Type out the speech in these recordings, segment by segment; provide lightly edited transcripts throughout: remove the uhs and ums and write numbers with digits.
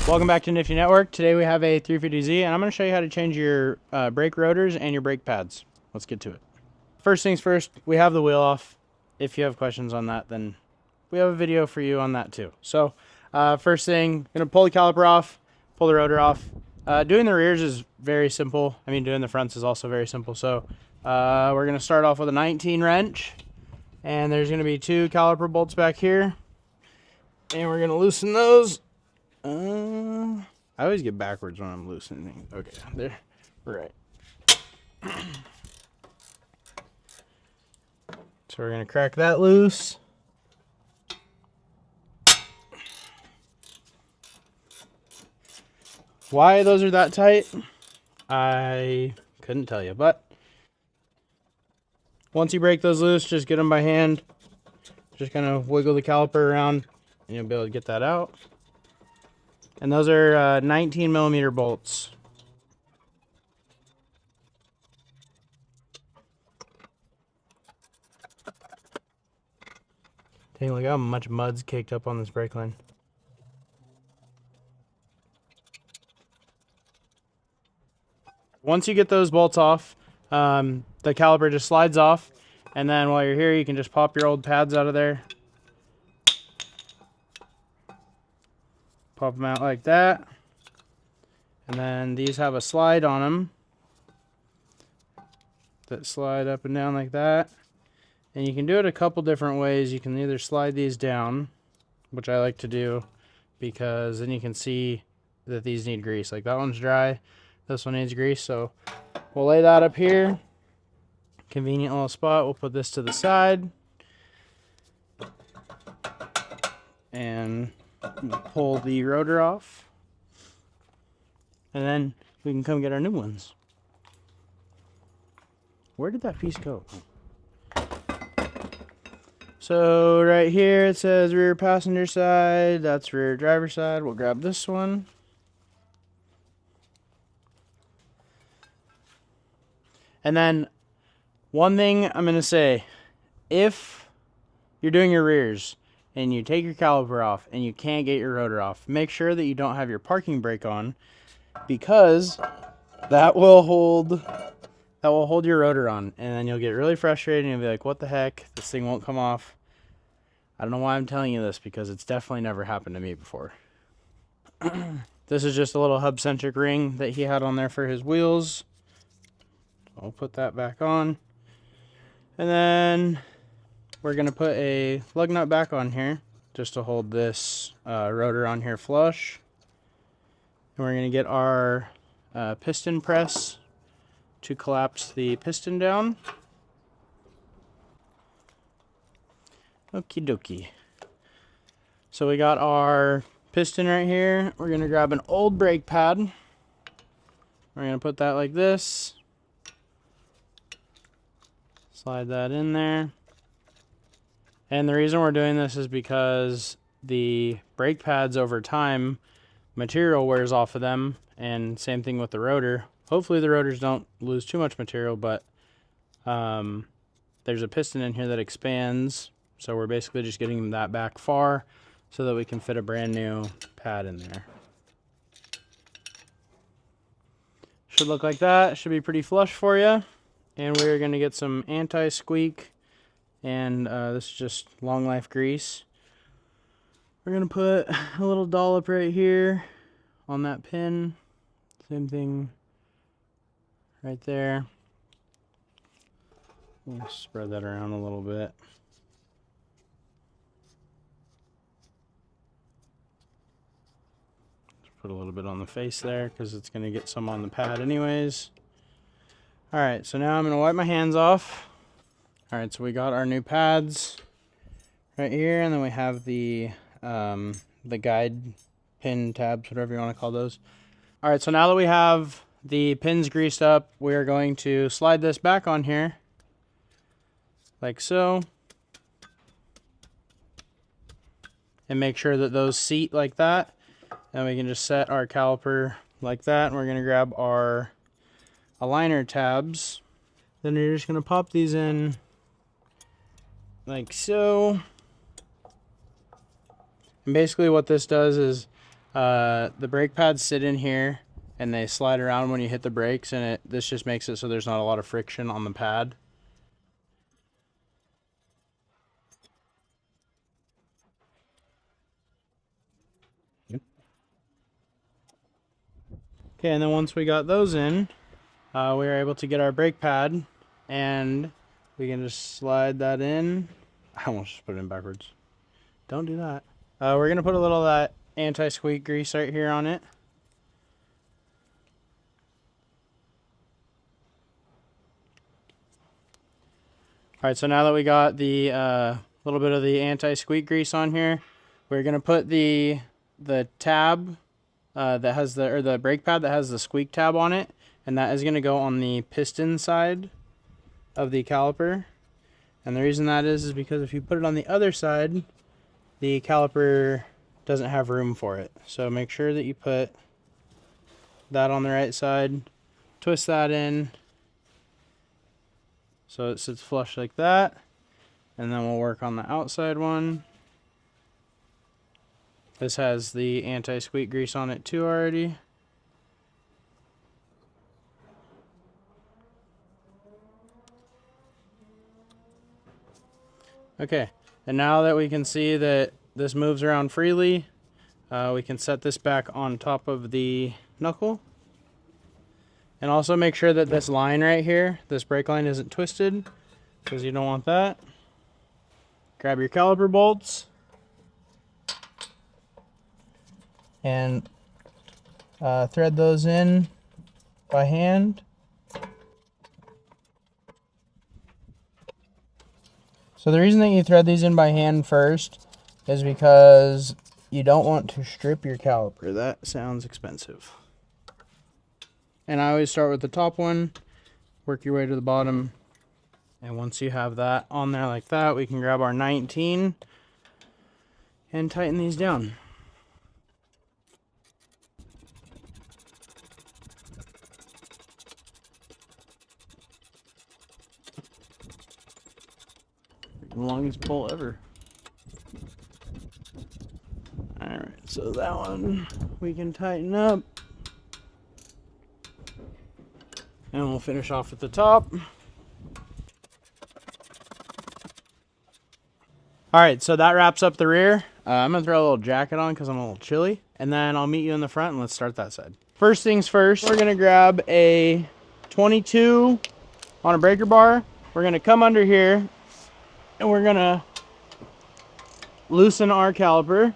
Welcome back to Nifty Network. Today we have a 350Z and I'm going to show you how to change your brake rotors and your brake pads. Let's get to it. First things first, we have the wheel off. If you have questions on that, then we have a video for you on that too. So first thing, going to pull the caliper off, pull the rotor off. Doing the rears is very simple. I mean, doing the fronts is also very simple. So we're going to start off with a 19 wrench, and there's going to be 2 caliper bolts back here, and we're going to loosen those. I always get backwards when I'm loosening things. Okay, there, right. So we're gonna crack that loose. Why those are that tight, I couldn't tell you, but once you break those loose, just get them by hand. Just kind of wiggle the caliper around and you'll be able to get that out. And those are 19 millimeter bolts. Take a look how much mud's caked up on this brake line. Once you get those bolts off, the caliper just slides off, and then while you're here, you can just pop your old pads out of there. Pop them out like that. And then these have a slide on them that slide up and down like that. And you can do it a couple different ways. You can either slide these down, which I like to do because then you can see that these need grease. Like that one's dry, this one needs grease. So we'll lay that up here. Convenient little spot. We'll put this to the side. And we'll pull the rotor off. And then we can come get our new ones. Where did that piece go? So right here it says rear passenger side, that's rear driver side. We'll grab this one. And then one thing I'm going to say, if you're doing your rears and you take your caliper off and you can't get your rotor off, make sure that you don't have your parking brake on, because that will hold your rotor on, and then you'll get really frustrated and you'll be like, what the heck, this thing won't come off. I don't know why I'm telling you this, because it's definitely never happened to me before. This is just a little hub centric ring that he had on there for his wheels. I'll put that back on, and then we're gonna put a lug nut back on here just to hold this rotor on here flush. And we're going to get our piston press to collapse the piston down. Okie dokie. So we got our piston right here. We're going to grab an old brake pad. We're going to put that like this. Slide that in there. And the reason we're doing this is because the brake pads over time, material wears off of them, and same thing with the rotor. Hopefully the rotors don't lose too much material, but there's a piston in here that expands, so we're basically just getting that back far so that we can fit a brand new pad in there. Should look like that. Should be pretty flush for you. And we're going to get some anti-squeak, and this is just long life grease. We're going to put a little dollop right here on that pin. Same thing right there. We'll spread that around a little bit. Just put a little bit on the face there because it's going to get some on the pad anyways. Alright, so now I'm going to wipe my hands off. Alright, so we got our new pads right here, and then we have the guide pin tabs, whatever you want to call those. Alright, so now that we have the pins greased up, we are going to slide this back on here, like so. And make sure that those seat like that. And we can just set our caliper like that. And we're going to grab our aligner tabs. Then you're just going to pop these in like so. And basically what this does is The brake pads sit in here and they slide around when you hit the brakes, and this just makes it so there's not a lot of friction on the pad. Okay, and then once we got those in, we were able to get our brake pad, and we can just slide that in. I almost just put it in backwards. Don't do that. We're going to put a little of that anti-squeak grease right here on it. Alright, so now that we got the little bit of the anti-squeak grease on here, we're going to put the tab that has the brake pad that has the squeak tab on it, and that is going to go on the piston side of the caliper. And the reason that is because if you put it on the other side, the caliper doesn't have room for it. So make sure that you put that on the right side, twist that in so it sits flush like that, and then we'll work on the outside one. This has the anti-squeak grease on it too already. Okay, and now that we can see that this moves around freely, we can set this back on top of the knuckle. And also make sure that this line right here, this brake line, isn't twisted, because you don't want that. Grab your caliper bolts and thread those in by hand. So the reason that you thread these in by hand first is because you don't want to strip your caliper. That sounds expensive. And I always start with the top one, work your way to the bottom, and once you have that on there like that, we can grab our 19 and tighten these down. The longest pull ever. Alright, so that one we can tighten up. And we'll finish off at the top. Alright, so that wraps up the rear. I'm going to throw a little jacket on because I'm a little chilly. And then I'll meet you in the front and let's start that side. First things first, we're going to grab a 22 on a breaker bar. We're going to come under here and we're going to loosen our caliper.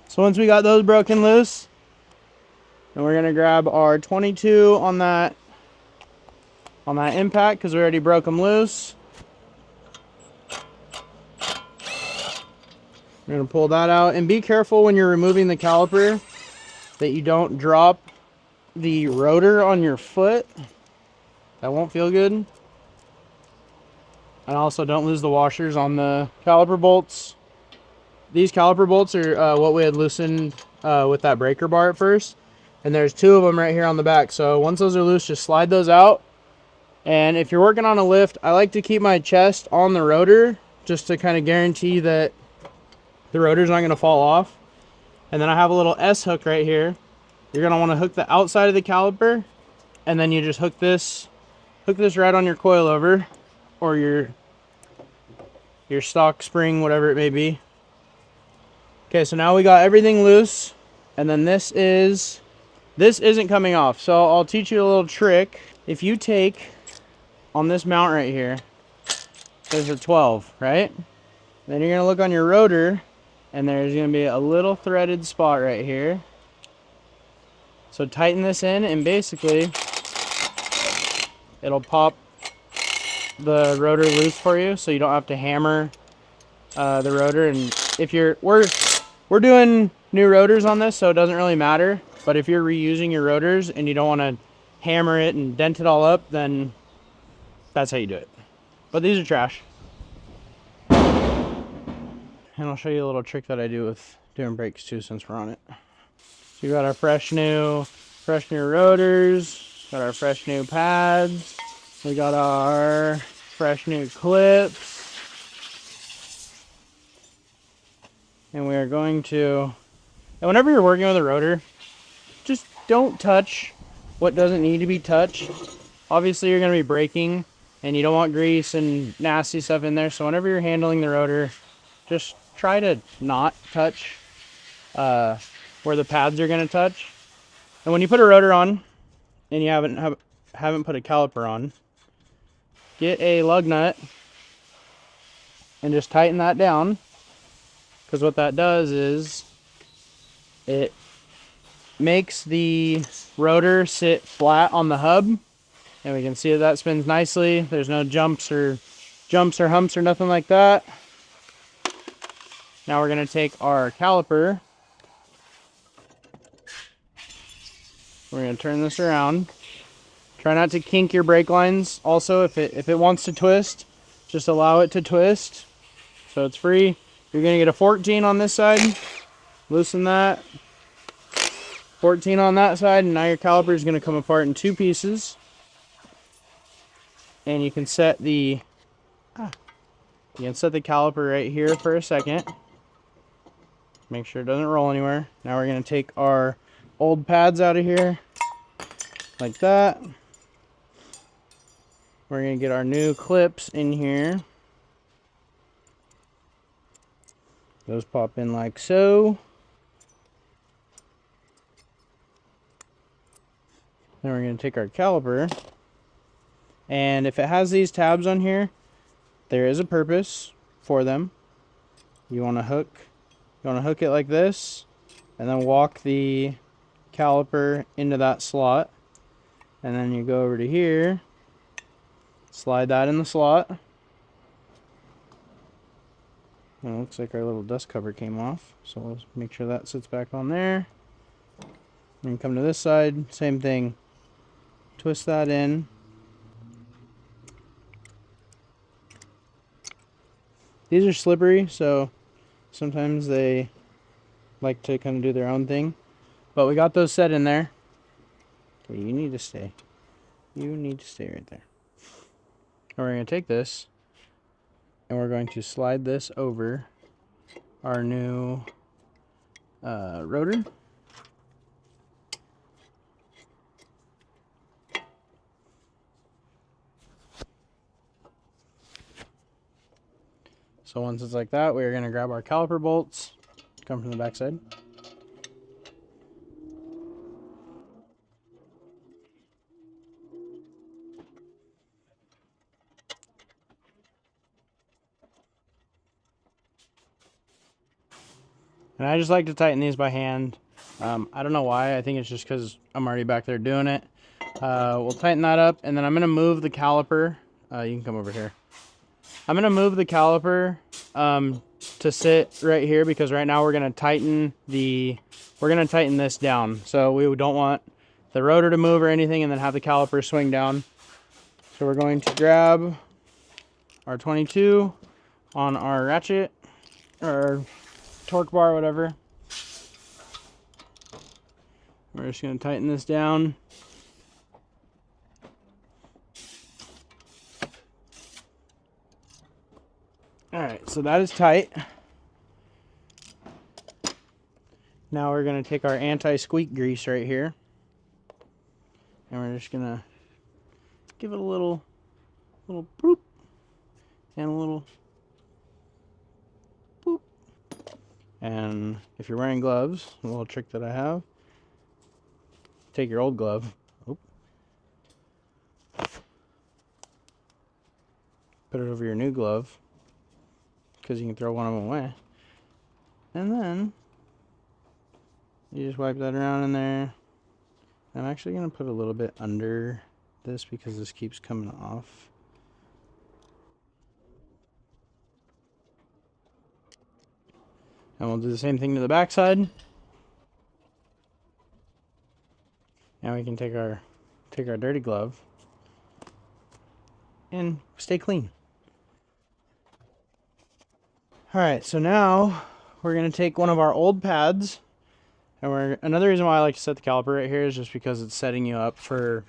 So once we got those broken loose, then we're gonna grab our 22 on that impact because we already broke them loose. We're gonna pull that out and be careful when you're removing the caliper that you don't drop the rotor on your foot. That won't feel good. And also don't lose the washers on the caliper bolts. These caliper bolts are what we had loosened with that breaker bar at first. And there's two of them right here on the back. So once those are loose, just slide those out. And if you're working on a lift, I like to keep my chest on the rotor just to kind of guarantee that the rotor's not going to fall off. And then I have a little S hook right here. You're going to want to hook the outside of the caliper, and then you just hook this right on your coilover or your stock spring, whatever it may be. Okay, so now we got everything loose, and then this isn't coming off. So I'll teach you a little trick. If you take on this mount right here, there's a 12, right? Then you're gonna look on your rotor, and there's gonna be a little threaded spot right here. So tighten this in, and basically it'll pop the rotor loose for you, so you don't have to hammer the rotor. And if we're doing new rotors on this, so it doesn't really matter. But if you're reusing your rotors and you don't want to hammer it and dent it all up, then that's how you do it. But these are trash. and I'll show you a little trick that I do with doing brakes too since we're on it. So we got our fresh new rotors, got our fresh new pads, we got our fresh new clips, and we are going to, and whenever you're working with a rotor, just don't touch what doesn't need to be touched. Obviously you're going to be braking and you don't want grease and nasty stuff in there, so whenever you're handling the rotor, just try to not touch where the pads are going to touch. And when you put a rotor on and you haven't put a caliper on, get a lug nut and just tighten that down, because what that does is it makes the rotor sit flat on the hub, and we can see that spins nicely. There's no jumps or humps or nothing like that. Now we're going to take our caliper, we're going to turn this around. Try not to kink your brake lines. Also, if it wants to twist, just allow it to twist so it's free. You're going to get a 14 on this side. Loosen that. 14 on that side, and now your caliper is going to come apart in two pieces. And you can set the caliper right here for a second. Make sure it doesn't roll anywhere. Now we're going to take our old pads out of here like that. We're going to get our new clips in here. Those pop in like so. Then we're going to take our caliper, and if it has these tabs on here, there is a purpose for them. You want to hook it like this, and then walk the caliper into that slot, and then you go over to here, slide that in the slot. And it looks like our little dust cover came off, so we'll make sure that sits back on there. And come to this side, same thing. Twist that in. These are slippery, so sometimes they like to kind of do their own thing. But we got those set in there. Okay, you need to stay. You need to stay right there. And we're going to take this, and we're going to slide this over our new rotor. So once it's like that, we're going to grab our caliper bolts, come from the back side. And I just like to tighten these by hand. I don't know why. I think it's just because I'm already back there doing it. We'll tighten that up, and then I'm going to move the caliper. You can come over here. I'm going to move the caliper to sit right here, because right now we're going to tighten this down. So we don't want the rotor to move or anything and then have the caliper swing down. So we're going to grab our 22 on our ratchet or torque bar, whatever. We're just going to tighten this down. Alright, so that is tight. Now we're going to take our anti-squeak grease right here, and we're just going to give it a little boop and a little boop. And if you're wearing gloves, a little trick that I have, take your old glove, put it over your new glove, because you can throw one of them away, and then you just wipe that around in there. I'm actually going to put a little bit under this because this keeps coming off. And we'll do the same thing to the back side. Now we can take our dirty glove and stay clean. All right, so now we're gonna take one of our old pads, and another reason why I like to set the caliper right here is just because it's setting you up for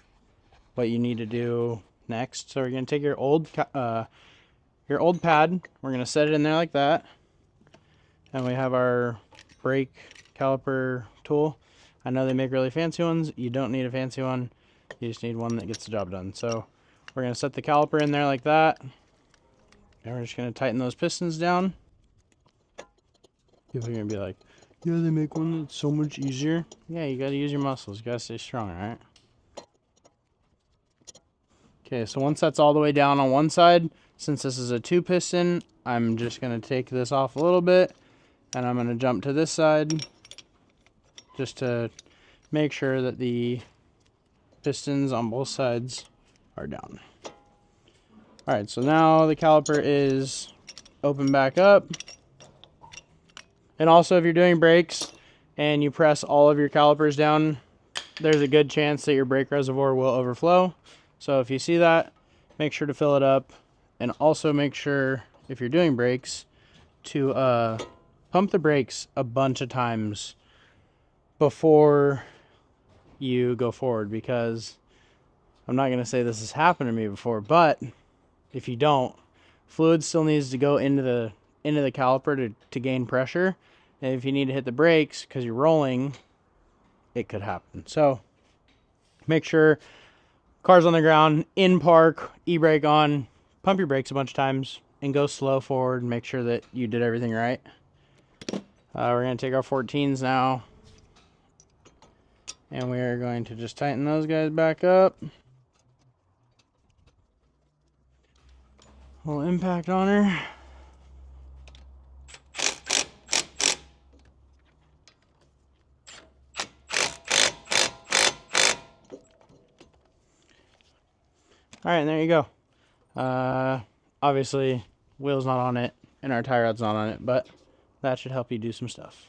what you need to do next. So we're gonna take your old pad, we're gonna set it in there like that, and we have our brake caliper tool. I know they make really fancy ones. You don't need a fancy one. You just need one that gets the job done. So we're gonna set the caliper in there like that, and we're just gonna tighten those pistons down. People are gonna be like, yeah, they make one that's so much easier. Yeah, you gotta use your muscles. You gotta stay strong, right? Okay, so once that's all the way down on one side, since this is a 2-piston, I'm just gonna take this off a little bit, and I'm gonna jump to this side just to make sure that the pistons on both sides are down. All right, so now the caliper is open back up. And also, if you're doing brakes and you press all of your calipers down, there's a good chance that your brake reservoir will overflow. So if you see that, make sure to fill it up. And also make sure, if you're doing brakes, to pump the brakes a bunch of times before you go forward, because I'm not going to say this has happened to me before, but if you don't, fluid still needs to go into the caliper to gain pressure. And if you need to hit the brakes because you're rolling, it could happen. So make sure car's on the ground, in park, e-brake on, pump your brakes a bunch of times, and go slow forward and make sure that you did everything right. We're going to take our 14s now, and we are going to just tighten those guys back up. A little impact on her. All right, and there you go. Obviously, wheel's not on it, and our tie rod's not on it, but that should help you do some stuff.